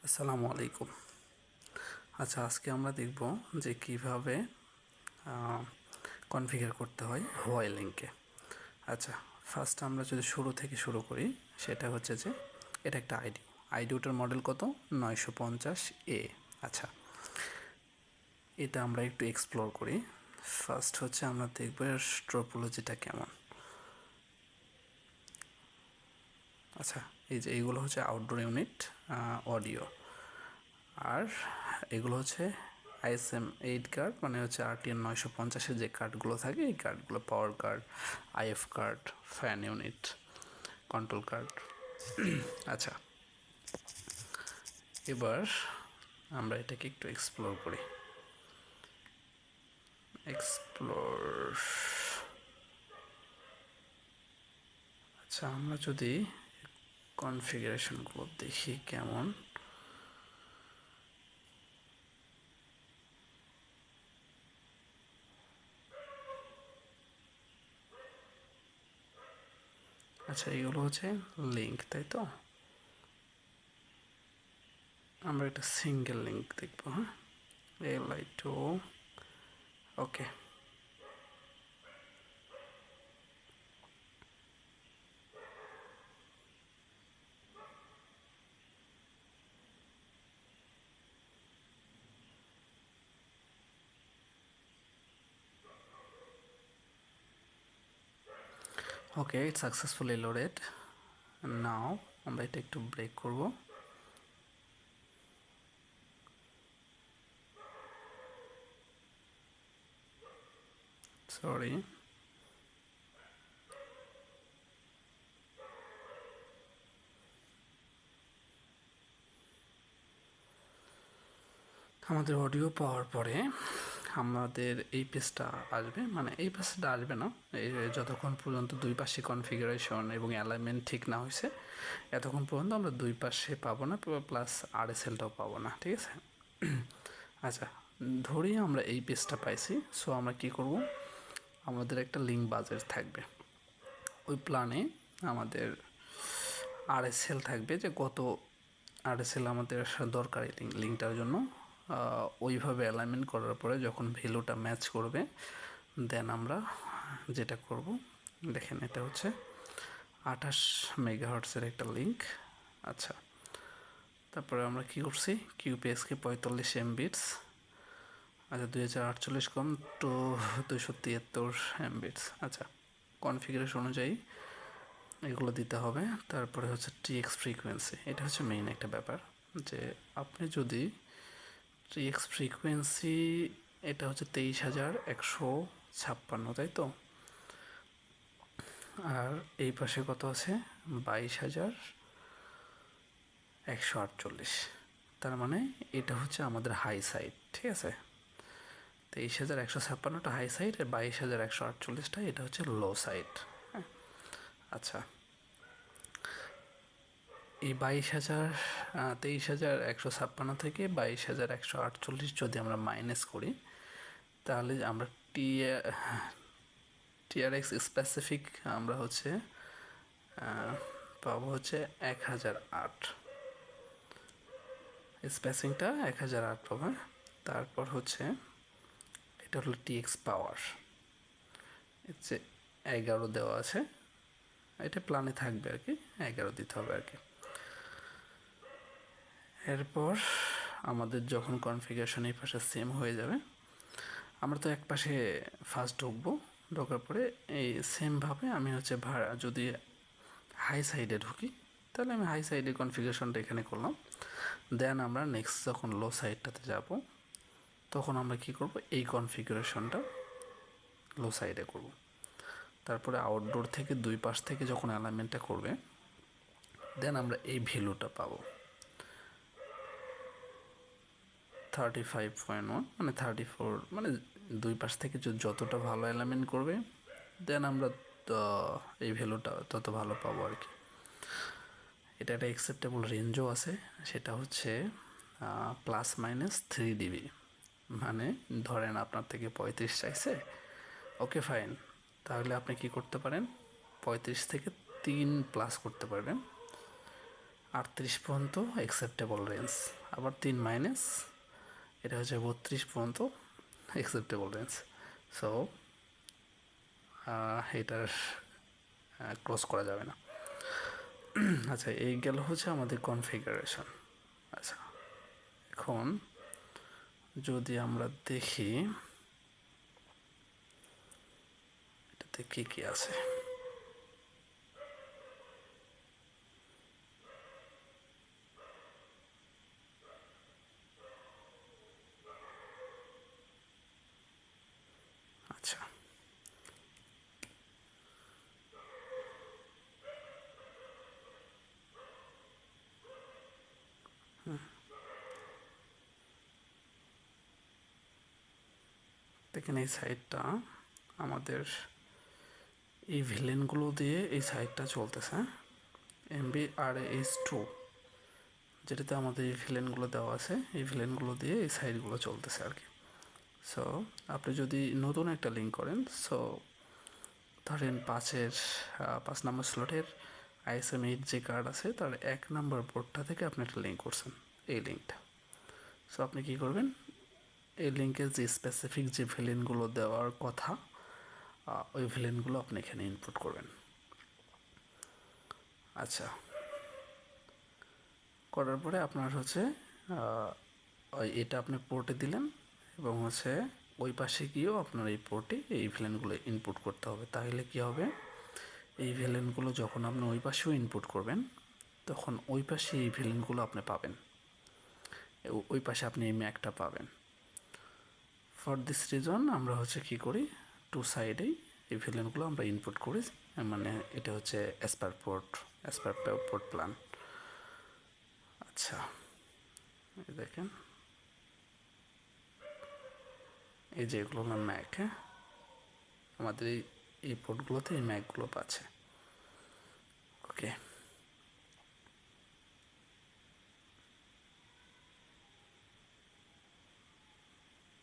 আসসালামু আলাইকুম। আচ্ছা, আজকে আমরা দেখব যে কিভাবে কনফিগার করতে হয় হোয়াইল লিঙ্কে। আচ্ছা, ফার্স্ট আমরা যদি শুরু থেকে শুরু করি, সেটা হচ্ছে যে এটা একটা আইডিউটার মডেল কত 950A। আচ্ছা, এটা আমরা একটু এক্সপ্লোর করি। ফার্স্ট হচ্ছে আমরা দেখব এর ট্রোপোলজিটা কেমন। আচ্ছা, এই যে এইগুলো হচ্ছে আউটডোর ইউনিট অডিও, আর এগুলো হচ্ছে ISM8 কার্ড, মানে হচ্ছে RTN 950-এর যে কার্ডগুলো থাকে এই কার্ডগুলো, power card, IF card, fan unit, control card. আচ্ছা, এবার আমরা এটাকে একটু এক্সপ্লোর করি। আচ্ছা, আমরা যদি কনফিগারেশনগুলো দেখি কেমন। আচ্ছা, এইগুলো হচ্ছে লিঙ্ক, তাই তো? আমরা একটা সিঙ্গেল লিঙ্ক দেখব। হ্যাঁ, Li2, ওকে। ওকে, ইট সাকসেসফুলি লোডেড। নাও আমরা এটা একটু ব্রেক করব। সরি, আমাদের অডিও পাওয়ার পরে আমাদের এই পেজটা আসবে, মানে এই পেজটা আসবে না, এই যতক্ষণ পর্যন্ত দুই পাশে কনফিগারেশন এবং অ্যালাইনমেন্ট ঠিক না হয়েছে এতক্ষণ পর্যন্ত আমরা দুই পাশে পাবো না, প্লাস RSLটাও পাবো না, ঠিক আছে? আচ্ছা, ধরি আমরা এই পেজটা পাইছি, সো আমরা কি করব, আমাদের একটা লিঙ্ক বাজেট থাকবে। ওই প্ল্যানে আমাদের RSL থাকবে, যে কত RSL আমাদের দরকারি লিঙ্কটার জন্য। ওইভাবে অ্যালাইনমেন্ট করার পরে যখন ভ্যালুটা ম্যাচ করবে, দেন আমরা যেটা করব, দেখেন এটা হচ্ছে 28 মেগাহার্টসের একটা লিঙ্ক। আচ্ছা, তারপরে আমরা কি করছি, QPSK 45 MBits। আচ্ছা, 2048 কম টু 273 MBits। আচ্ছা, কনফিগারেশন অনুযায়ী এগুলো দিতে হবে। তারপরে হচ্ছে TX ফ্রিকোয়েন্সি, এটা হচ্ছে মেইন একটা ব্যাপার, যে আপনি যদি TX ফ্রিকোয়েন্সি, এটা হচ্ছে 23,156, তাই তো? আর এই পাশে কত আছে, 22,148। তার মানে এটা হচ্ছে আমাদের হাই সাইড, ঠিক আছে? 23,156টা হাই সাইড, আর 22,148টা এটা হচ্ছে লো সাইড। হ্যাঁ, আচ্ছা, এই 23,156 থেকে 22,148 যদি আমরা মাইনাস করি, তাহলে আমরা TRX স্পেসিফিক আমরা হচ্ছে পাবো হচ্ছে 1,008, স্পেসিংটা 1,008 পাবো। তারপর হচ্ছে এটা হলো TX পাওয়ার, হচ্ছে 11 দেওয়া আছে, এটা প্ল্যানে থাকবে আর কি, 11 দিতে হবে আর কি। এরপর আমাদের যখন কনফিগারেশন এই পাশে সেম হয়ে যাবে, আমরা তো এক পাশে ফার্স্ট ঢুকবো, ঢোকার পরে এই সেমভাবে আমি হচ্ছে যদি হাই সাইডে ঢুকি, তাহলে আমি হাই সাইডের কনফিগারেশনটা এখানে করলাম। দেন আমরা নেক্সট যখন লো সাইডটাতে যাব, তখন আমরা কি করব, এই কনফিগারেশনটা লো সাইডে করব। তারপরে আউটডোর থেকে দুই পাশ থেকে যখন অ্যালাইনমেন্টটা করবে, দেন আমরা এই ভ্যালুটা পাবো 35.1, মানে 34, মানে দুই পাশ থেকে যতটা ভালো অ্যালাইনমেন্ট করবে, দেন আমরা এই ভ্যালুটা তত ভালো পাবো আর কি। এটা একটা অ্যাকসেপ্টেবল রেঞ্জও আছে, সেটা হচ্ছে ±3 dB। মানে ধরেন আপনার থেকে 35 চাইছে, ওকে ফাইন, তাহলে আপনি কি করতে পারেন, 35 থেকে 3 প্লাস করতে পারবেন। 38 পর্যন্ত অ্যাকসেপ্টেবল রেঞ্জ, আবার 3 মাইনাস এটা হচ্ছে 32 পর্যন্ত অ্যাকসেপ্টেবল রেঞ্জ। সো এটার ক্লোজ করা যাবে না। আচ্ছা, এই গেল হচ্ছে আমাদের কনফিগারেশন। আচ্ছা, এখন যদি আমরা দেখি এটাতে কী কী আছে। আচ্ছা, দেখেন এই সাইডটা আমাদের এই ভিলেনগুলো দিয়ে এই সাইডটা চলতেছে, MBRH2 যেটাতে আমাদের এই ভিলেনগুলো দেওয়া আছে, এই ভিলেনগুলো দিয়ে এই সাইডগুলো চলতেছে আর কি। সো আপনি যদি নতুন একটা লিঙ্ক করেন, সো ধরেন 5 নম্বর স্লটের ISM8 যে কার্ড আছে তার 1 নম্বর পোর্টটা থেকে আপনি একটা লিঙ্ক করছেন, এই লিঙ্কটা। সো আপনি কী করবেন, এই লিঙ্কের যে স্পেসিফিক যে ভিলেনগুলো দেওয়ার কথা, ওই ভিলেনগুলো আপনি এখানে ইনপুট করবেন। আচ্ছা, করার পরে আপনার হচ্ছে এটা আপনি পোর্টে দিলেন এবং হচ্ছে ওই পাশে গিয়েও আপনার এই পোর্টে এই ভিলেনগুলো ইনপুট করতে হবে। তাহলে কি হবে, এই ভিলেনগুলো যখন আপনি ওই পাশেও ইনপুট করবেন তখন ওই পাশে এই ভিলেনগুলো আপনি পাবেন, ওই পাশে আপনি এই ম্যাকটা পাবেন। ফর দিস রিজন আমরা হচ্ছে কী করি, টু সাইডেই এই ভিলেনগুলো আমরা ইনপুট করি, মানে এটা হচ্ছে অ্যাজ পার পোর্ট প্ল্যান। আচ্ছা, দেখেন এই যে এগুলো হলো ম্যাক, হ্যাঁ আমাদের এই পোর্টগুলোতে এই ম্যাকগুলো পাচ্ছে। ওকে।